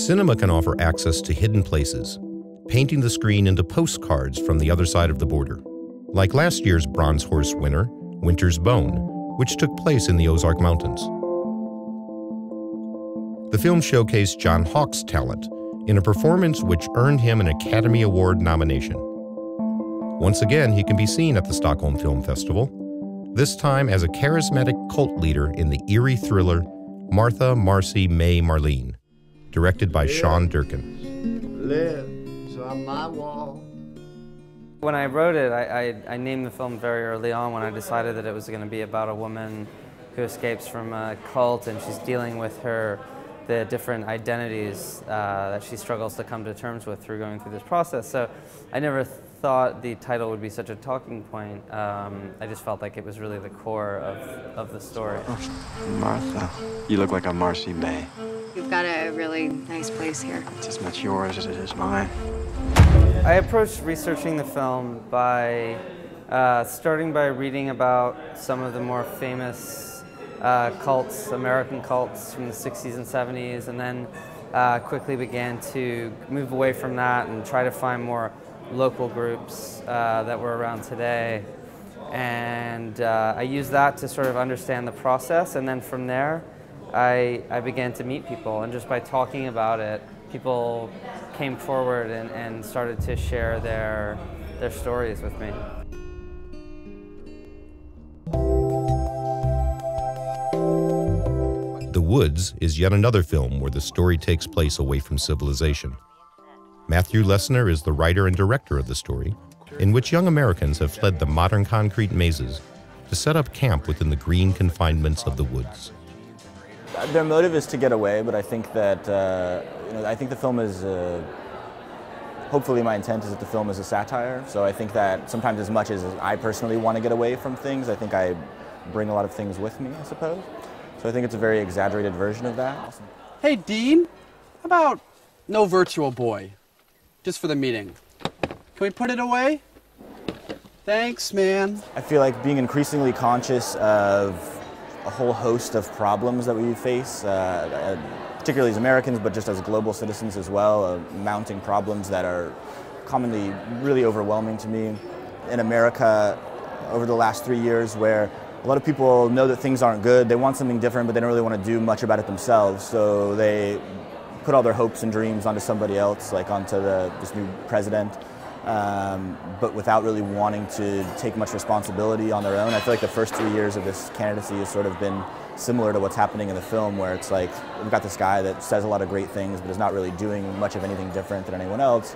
Cinema can offer access to hidden places, painting the screen into postcards from the other side of the border. Like last year's Bronze Horse winner, Winter's Bone, which took place in the Ozark Mountains. The film showcased John Hawkes' talent in a performance which earned him an Academy Award nomination. Once again, he can be seen at the Stockholm Film Festival, this time as a charismatic cult leader in the eerie thriller Marcy May Marlene, directed by Sean Durkin. Lives on my wall. When I wrote it, I named the film very early on when I decided that it was going to be about a woman who escapes from a cult and she's dealing with the different identities that she struggles to come to terms with through going through this process. So I never thought the title would be such a talking point. I just felt like it was really the core of the story. Oh, Martha, you look like a Marcy May. You've got a really nice place here. It's as much yours as it is mine. I approached researching the film by starting by reading about some of the more famous cults, American cults from the 60s and 70s, and then quickly began to move away from that and try to find more local groups that were around today. And I used that to sort of understand the process, and then from there I began to meet people, and just by talking about it, people came forward and started to share their stories with me. The Woods is yet another film where the story takes place away from civilization. Matthew Lessner is the writer and director of the story, in which young Americans have fled the modern concrete mazes to set up camp within the green confinements of the woods. Their motive is to get away, but I think that I think the film is. Hopefully, my intent is that the film is a satire. So I think that sometimes, as much as I personally want to get away from things, I think I bring a lot of things with me, I suppose. So I think it's a very exaggerated version of that. Hey, Dean, how about no virtual boy, just for the meeting? Can we put it away? Thanks, man. I feel like being increasingly conscious of a whole host of problems that we face, particularly as Americans, but just as global citizens as well, mounting problems that are commonly really overwhelming to me. In America, over the last 3 years, where a lot of people know that things aren't good, they want something different, but they don't really want to do much about it themselves, so they put all their hopes and dreams onto somebody else, like onto this new president, but without really wanting to take much responsibility on their own. I feel like the first 3 years of this candidacy has sort of been similar to what's happening in the film, where it's like we've got this guy that says a lot of great things but is not really doing much of anything different than anyone else,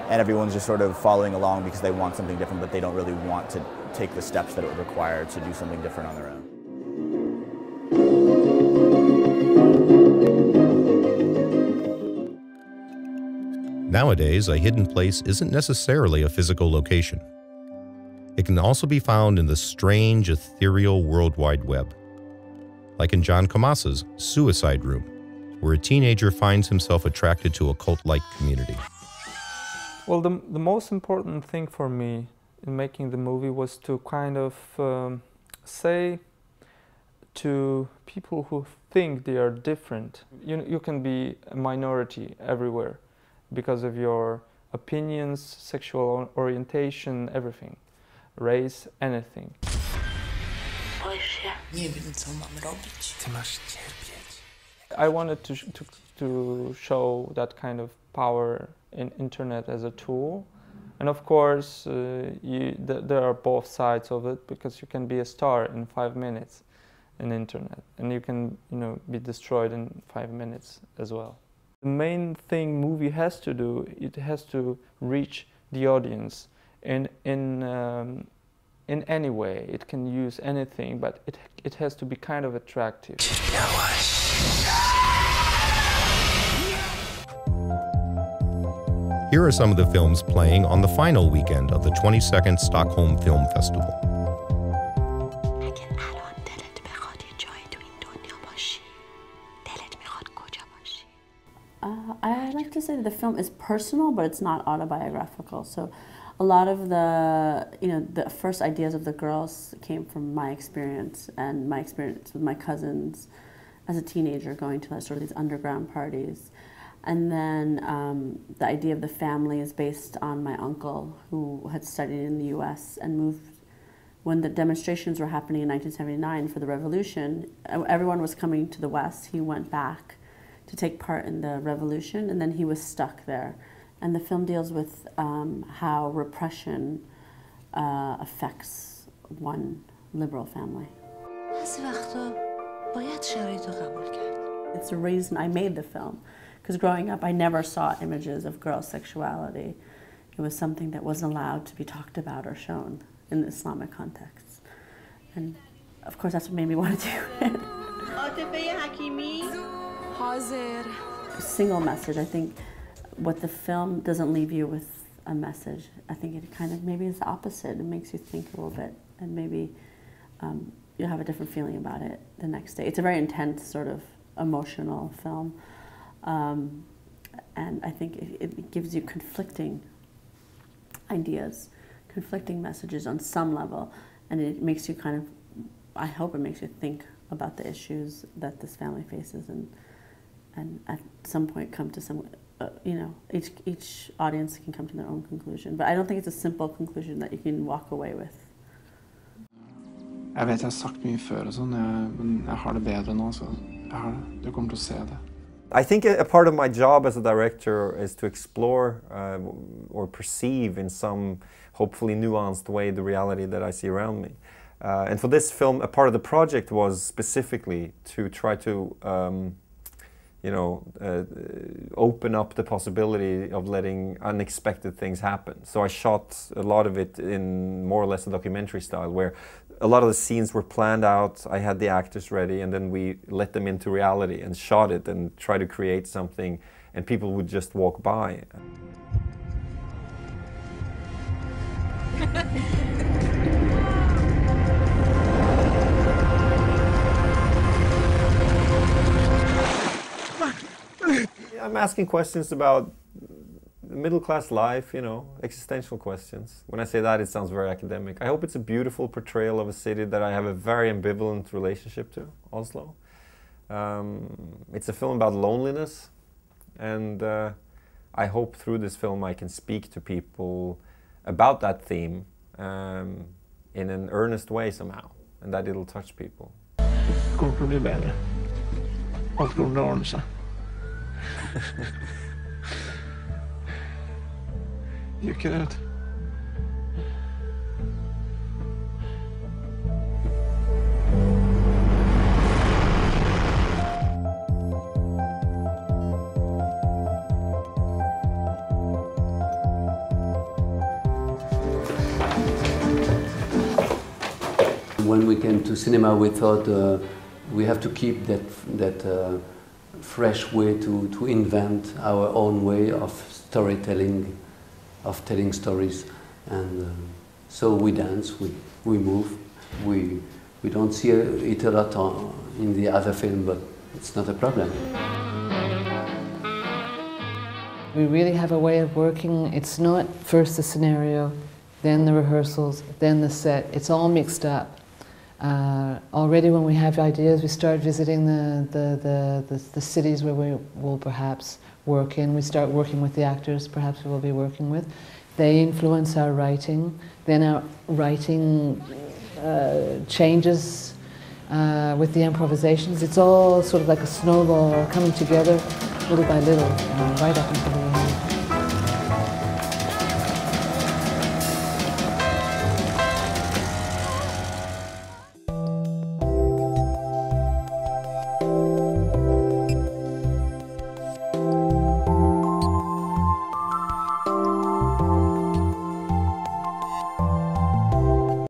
and everyone's just sort of following along because they want something different, but they don't really want to take the steps that it would require to do something different on their own. Nowadays, a hidden place isn't necessarily a physical location. It can also be found in the strange, ethereal World Wide Web. Like in John Comas's Suicide Room, where a teenager finds himself attracted to a cult-like community. Well, the most important thing for me in making the movie was to kind of say to people who think they are different, you can be a minority everywhere because of your opinions, sexual orientation, everything, race, anything. I wanted to show that kind of power in internet as a tool, and of course there are both sides of it, because you can be a star in 5 minutes in internet, and you can be destroyed in 5 minutes as well. The main thing movie has to do, it has to reach the audience in any way. It can use anything, but it has to be kind of attractive. Here are some of the films playing on the final weekend of the 22nd Stockholm Film Festival. I like to say that the film is personal, but it's not autobiographical. So a lot of the first ideas of the girls came from my experience, and my experience with my cousins as a teenager going to sort of these underground parties. And then the idea of the family is based on my uncle, who had studied in the US and moved when the demonstrations were happening in 1979 for the revolution. Everyone was coming to the West. He went back to take part in the revolution, and then he was stuck there. And the film deals with how repression affects one liberal family. It's the reason I made the film, because growing up I never saw images of girl sexuality. It was something that wasn't allowed to be talked about or shown in the Islamic context. And of course that's what made me want to do it. A single message. I think what the film doesn't leave you with a message. I think it kind of maybe is the opposite. It makes you think a little bit, and maybe you'll have a different feeling about it the next day. It's a very intense sort of emotional film, and I think it gives you conflicting ideas, conflicting messages on some level, and it makes you kind of, I hope it makes you think about the issues that this family faces, and at some point come to some, you know, each audience can come to their own conclusion. But I don't think it's a simple conclusion that you can walk away with. Jeg vet jeg har sagt mye før og sånn, men jeg har det bedre nå, så du kommer til å se det. I think a part of my job as a director is to explore or perceive in some hopefully nuanced way the reality that I see around me. And for this film, a part of the project was specifically to try to you know, open up the possibility of letting unexpected things happen. So I shot a lot of it in more or less a documentary style, where a lot of the scenes were planned out, I had the actors ready, and then we let them into reality and shot it and tried to create something, and people would just walk by. I'm asking questions about middle-class life, you know, existential questions. When I say that, it sounds very academic. I hope it's a beautiful portrayal of a city that I have a very ambivalent relationship to, Oslo. It's a film about loneliness, and I hope through this film I can speak to people about that theme in an earnest way somehow, and that it'll touch people. You could. When we came to cinema, we thought we have to keep that fresh way to invent our own way of storytelling, of telling stories, and so we dance, we move, we don't see it a lot in the other film, but it's not a problem. We really have a way of working. It's not first the scenario, then the rehearsals, then the set. It's all mixed up. Already when we have ideas, we start visiting the cities where we will perhaps work in. We start working with the actors perhaps we will be working with. They influence our writing. Then our writing changes with the improvisations. It's all sort of like a snowball coming together little by little, right up until the end.